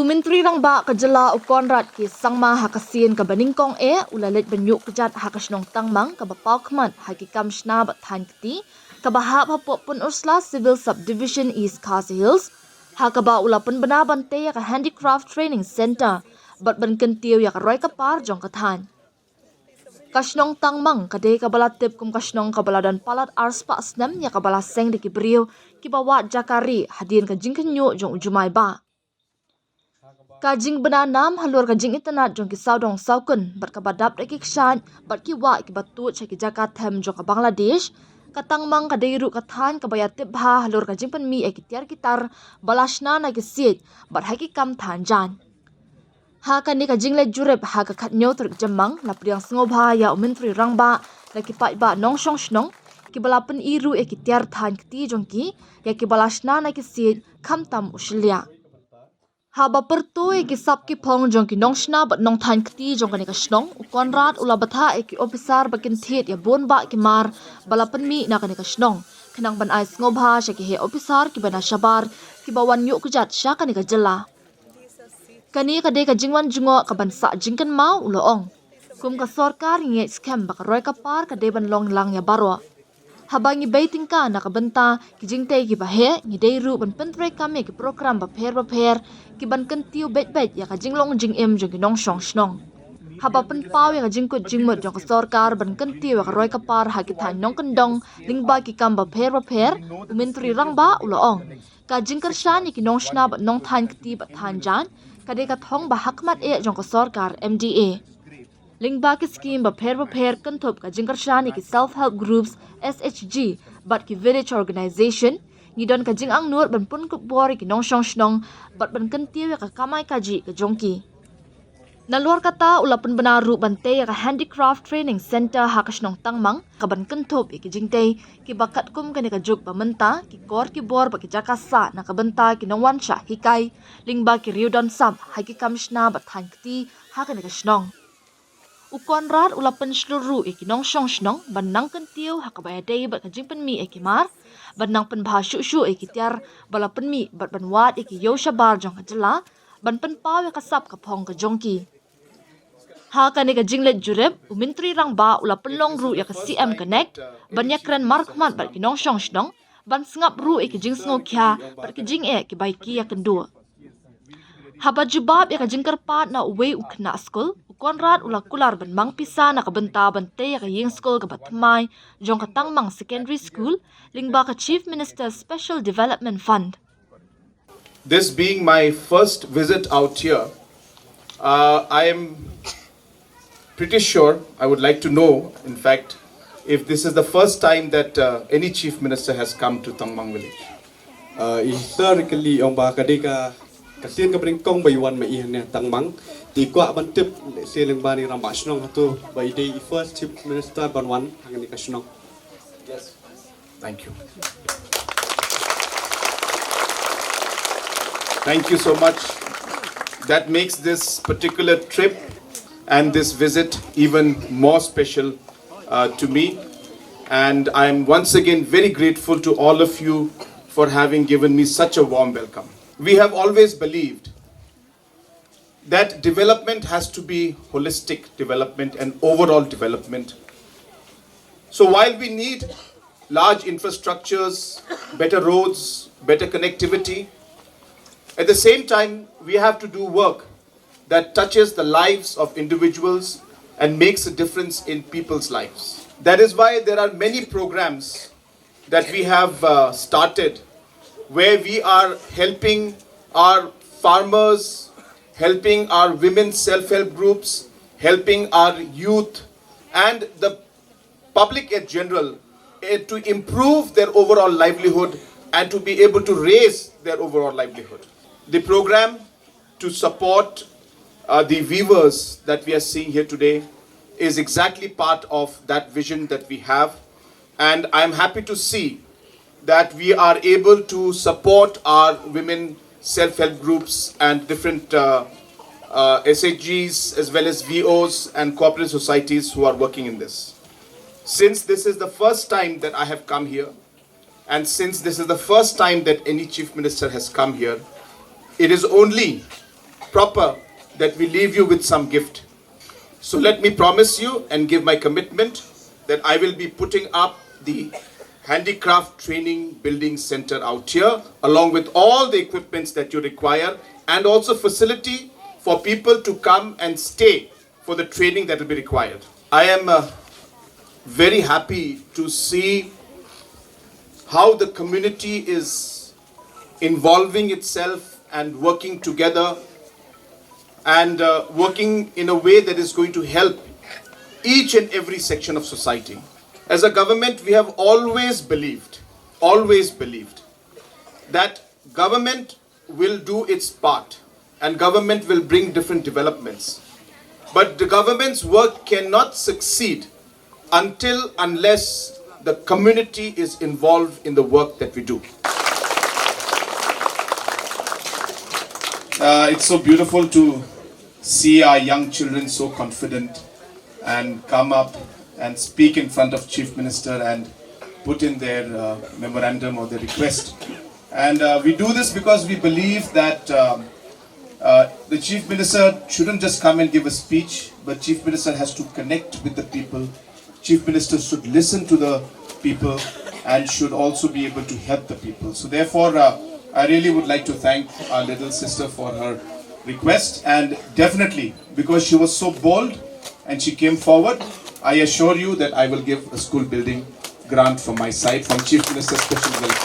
Menteri Rangba kajala ukonrat ki sangma hakasien ka baningkong ulalit banyuk kejat hakasnong tangmang ka bapau khmat haki kamshna bat than kti ka bahap hapop pun ursla civil subdivision East Khasi Hills hakaba ulapun bana bante ya ka handicraft training center bat ban kentiu ya ka roi ka par jong ka than kasnong tangmang kade ka balatip kum kasnong ka baladan palat arspa asnam ya ka bala seng de ki brio ki bawa jakari hadin ka jingkenyo jong ujumai ba Kajing bena nam halur kajing internet jong ki saudong saukun bat ka badap reki kshan bat ki wa ki batut chaki jakat them jong ka Bangladesh katang mang ka deiru ka than ka bayatip bha halur kajing pan mi ekitiar kitar balashna na ki sit bat haki kam than jan ha kan ni kajing le jurep ha ka khat nyo tur jamang la priang sngoba ya Menteri Rangba la ki pai ba nong shong shnong ki balapan iru ekitiar than kti jong ki ya ki balashna na ki sit kham tam uslia Haba pertoi ki sap ki phong jong ki nongshna bat nong than kti jong ka ni ka shnong ukonrat ulabatha ki officer bakin thet ya bon ba ki mar balapan mi na ka ni ka shnong khnang ban ai ngobha sha ki he officer ki bana shabar ki bawan yu kujat sha ka ni ka jala kani ka de ka jingwan jungo ka ban sa jingkan mau uloong kum ka sarkar nge scam ba ka roi ka par ka de ban long lang ya barwa Habangi baiting ka nakabenta ki jingtay ki bahe ni deiru ban pentre kami ki program ba pher ki ban kentiu bet ya ka jinglong jing em jong ki nong shong shnong haba pen paw ya ka jingkut jingmut jong ka sarkar ban kentiu ka roi ka par ha ki than nong kendong lingba ki kam ba pher Menteri Rangba uloong ka jingkar shani ki nong shna ba nong than kti ba than jan ka de ka thong ba hakmat jong ka sarkar MDA Lingba ki scheme ba pher kan thop ka jingkar shani ki self help groups SHG bat ki village organization ni don ka jing ang nur ban pun ku bor ki nong shong shnong bat ban kan tiu ka kamai ka ji ka jongki Nalwar kata ulapun benaru bante ya ka handicraft training center hakasnong tangmang ka ban kan thop ki jingtei ki bakat kum ka ni ka juk ba menta ki kor ki bor ba ki jakasa na ka benta ki nong wan sha hikai lingba ki riudon sam haki kamshna bat than kti ha ka ni ka shnong Ukonrat ulapan seluruh nong shong shnong banang kentiu hakabaya dei bat kajing pen mi ekimar banang pen bha shu ekitiar balapan mi bat ban wat yo shabar jong kajala ban pen paw ka sap ka phong ka jongki ha kani ka jinglet jurep Menteri Rangba ulapan long ru ya ka CM connect banyakran markman bat nong shong shnong ban sngap ru jing sngo kya bat jing ki baiki ya kendua Haba jubab ya ka jingkar pat na uwe ukna school Konrad ula kular ban mang pisa na kabenta bante ka ying school ka batmai jong ka tangmang secondary school lingba ka Chief Minister's Special Development Fund. This being my first visit out here, I am pretty sure, I would like to know, in fact, if this is the first time that any Chief Minister has come to Tangmang village. Historically, ang baka di ka kasien ka bring kong bayuan mai ne Tangmang di kwa ban tip seling bani rambasnong hatu by day first Chief Minister banwan hangani kasnong. Yes. Thank you. Thank you so much. That makes this particular trip and this visit even more special to me. And I'm once again very grateful to all of you for having given me such a warm welcome. We have always believed that development has to be holistic development and overall development. So while we need large infrastructures, better roads, better connectivity, at the same time we have to do work that touches the lives of individuals and makes a difference in people's lives. That is why there are many programs that we have started where we are helping our farmers, helping our women's self-help groups, helping our youth and the public in general to improve their overall livelihood and to be able to raise their overall livelihood. The program to support the weavers that we are seeing here today is exactly part of that vision that we have, and I am happy to see that we are able to support our women self-help groups and different SHGs as well as VOs and cooperative societies who are working in this. Since this is the first time that I have come here, and since this is the first time that any Chief Minister has come here, it is only proper that we leave you with some gift. So let me promise you and give my commitment that I will be putting up the handicraft training building center out here along with all the equipments that you require and also facility for people to come and stay for the training that will be required. I am very happy to see how the community is involving itself and working together and working in a way that is going to help each and every section of society. As a government, we have always believed that government will do its part and government will bring different developments. But the government's work cannot succeed unless the community is involved in the work that we do. It's so beautiful to see our young children so confident and come up and speak in front of Chief Minister and put in their memorandum or their request. And we do this because we believe that the Chief Minister shouldn't just come and give a speech, but Chief Minister has to connect with the people. Chief Minister should listen to the people and should also be able to help the people. So therefore, I really would like to thank our little sister for her request, and definitely because she was so bold and she came forward, I assure you that I will give a school building grant from my side, from Chief Minister's special welcome.